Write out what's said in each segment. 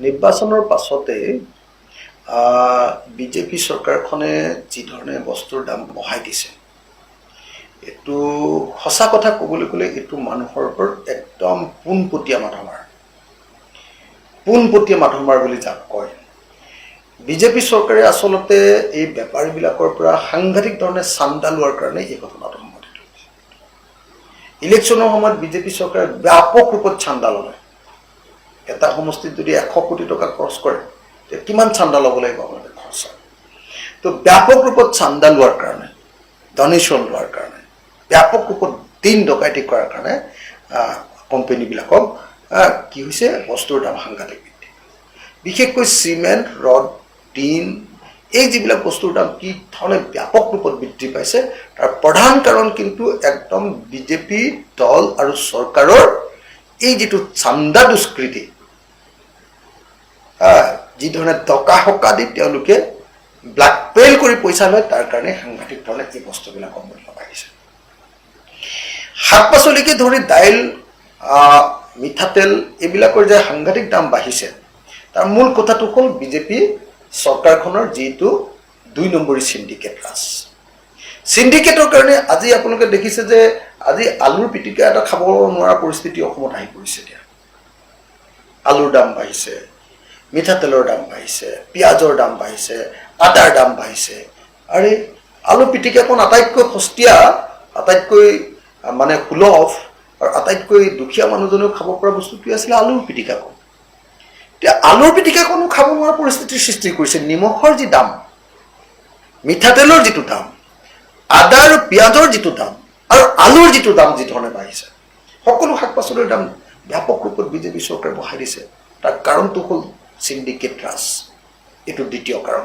নিৰ্বাচনৰ পাছতে বিজেপি চৰকাৰখনে যি ধৰণে বস্তুৰ দাম বঢ়াই দিছে, এইটো সঁচা কথা ক'বলৈ গ'লে এইটো মানুহৰ ওপৰত একদম পোনপটীয়া মাধমাৰ বুলি যাক কয়। বিজেপি চৰকাৰে আচলতে এই বেপাৰীবিলাকৰ পৰা সাংঘাতিক ধৰণে চান্দা লোৱাৰ কাৰণে এই ঘটনাটো সংঘটিত হৈছে। ইলেকশ্যনৰ সময়ত বিজেপি চৰকাৰে ব্যাপক ৰূপত চান্দা ল'লে। এটা সমষ্টিত যদি 100 কোটি টকা খৰচ কৰে, তেতিয়া কিমান চান্দা ল'ব লাগিব আপোনালোকে খৰচা। তো ব্যাপক ৰূপত চান্দা লোৱাৰ কাৰণে, ডনেশ্যন লোৱাৰ কাৰণে, ব্যাপক ৰূপত দিন ডকাইতি কৰাৰ কাৰণে কোম্পানীবিলাকক কি হৈছে, বস্তুৰ দাম সাংঘাতিক বৃদ্ধি। বিশেষকৈ চিমেণ্ট, ৰড, টিন, এই যিবিলাক বস্তুৰ দাম কি ধৰণে ব্যাপক ৰূপত বৃদ্ধি পাইছে, তাৰ প্ৰধান কাৰণ কিন্তু একদম বিজেপি দল আৰু চৰকাৰৰ এই যিটো চান্দা দুষ্কৃতি, যি ধৰণে টকা হকা দি তেওঁলোকে ব্লেকমেইল কৰি পইচা লয়, তাৰ কাৰণে সাংঘাতিক ধৰণে এই বস্তুবিলাকৰ মূল্য বাঢ়িছে। শাক পাচলিকে ধৰি দাইল, মিঠাতেল এইবিলাকৰ যে সাংঘাতিক দাম বাঢ়িছে, তাৰ মূল কথাটো হ'ল বিজেপি চৰকাৰখনৰ যিটো 2 নম্বৰী চিণ্ডিকেট ৰাজ। চিণ্ডিকেটৰ কাৰণে আজি আপোনালোকে দেখিছে যে আজি আলুৰ পিটিকা এটা খাব নোৱাৰা পৰিস্থিতি অসমত আহি পৰিছে। এতিয়া আলুৰ দাম বাঢ়িছে, মিঠাতেলৰ দাম বাঢ়িছে, পিঁয়াজৰ দাম বাঢ়িছে, আদাৰ দাম বাঢ়িছে। আৰু আলু পিটিকাখন আটাইতকৈ সস্তীয়া, আটাইতকৈ মানে সুলভ আৰু আটাইতকৈ দুখীয়া মানুহজনেও খাব পৰা বস্তুটোৱে আছিলে আলুৰ পিটিকাখন। এতিয়া আলুৰ পিটিকাখনো খাব নোৱাৰা পৰিস্থিতিৰ সৃষ্টি কৰিছে। নিমখৰ যি দাম, মিঠাতেলৰ যিটো দাম, আদা আৰু পিঁয়াজৰ যিটো দাম আৰু আলুৰ যিটো দাম যি ধৰণে বাঢ়িছে, সকলো শাক পাচলিৰ দাম ব্যাপক ৰূপত বিজেপি চৰকাৰে বঢ়াই দিছে। তাৰ কাৰণটো হ'ল চিণ্ডিকেট ৰাজ, এইটো দ্বিতীয় কাৰণ।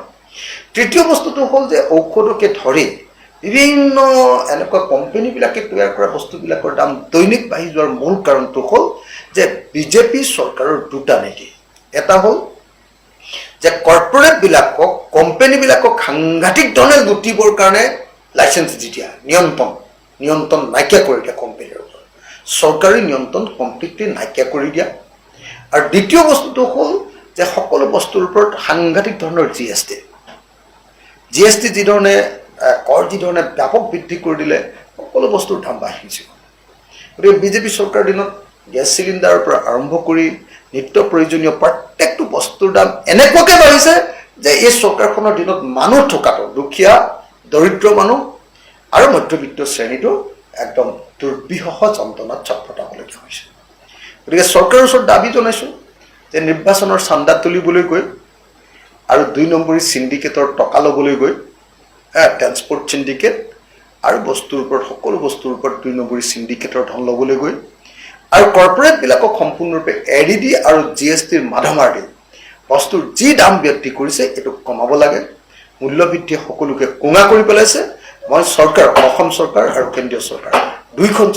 তৃতীয় বস্তুটো হ'ল যে ঔষধকে ধৰি বিভিন্ন এনেকুৱা কোম্পানীবিলাকে তৈয়াৰ কৰা বস্তুবিলাকৰ দাম দৈনিক বাঢ়ি যোৱাৰ মূল কাৰণটো হ'ল যে বিজেপি চৰকাৰৰ দুটা নীতি। এটা হ'ল যে কৰ্পৰেটবিলাকক, কোম্পানীবিলাকক সাংঘাতিক ধৰণে লুটিবৰ কাৰণে লাইচেঞ্চ দি দিয়া, নিয়ন্ত্ৰণ নাইকিয়া কৰি দিয়া কোম্পানীৰ ওপৰত, চৰকাৰী নিয়ন্ত্ৰণ কমপ্লিটলি নাইকিয়া কৰি দিয়া। আৰু দ্বিতীয় বস্তুটো হ'ল যে সকলো বস্তুৰ ওপৰত সাংঘাতিক ধৰণৰ জিএছটি যি ধৰণে কৰ যি ধৰণে ব্যাপক বৃদ্ধি কৰি দিলে, সকলো বস্তুৰ দাম বাঢ়িছে। গতিকে বিজেপি চৰকাৰৰ দিনত গেছ চিলিণ্ডাৰৰ পৰা আৰম্ভ কৰি নিত্য প্ৰয়োজনীয় প্ৰত্যেকটো বস্তুৰ দাম এনেকুৱাকৈ বাঢ়িছে যে এই চৰকাৰখনৰ দিনত মানুহ থকাটো, দুখীয়া দৰিদ্ৰ মানুহ আৰু মধ্যবিত্ত শ্ৰেণীটো একদম দুৰ্বিষহ যন্ত্ৰণাত ছটফটাবলগীয়া হৈছে। গতিকে চৰকাৰৰ ওচৰত দাবী জনাইছোঁ যে নিৰ্বাচনৰ চান্দা তুলিবলৈ গৈ আৰু 2 নম্বৰী চিণ্ডিকেটৰ টকা ল'বলৈ গৈ, ট্ৰেন্সপৰ্ট চিণ্ডিকেট আৰু বস্তুৰ ওপৰত, সকলো বস্তুৰ ওপৰত 2 নম্বৰী চিণ্ডিকেটৰ ধন ল'বলৈ গৈ আৰু কৰ্পৰেটবিলাকক সম্পূৰ্ণৰূপে এৰি দি আৰু জিএছটিৰ মাধমাৰ দি বস্তুৰ যি দাম বৃদ্ধি কৰিছে, এইটো কমাব লাগে। মূল্যবৃদ্ধিয়ে সকলোকে কোঙা কৰি পেলাইছে। মই চৰকাৰ, অসম চৰকাৰ আৰু কেন্দ্ৰীয় চৰকাৰ, দুইখন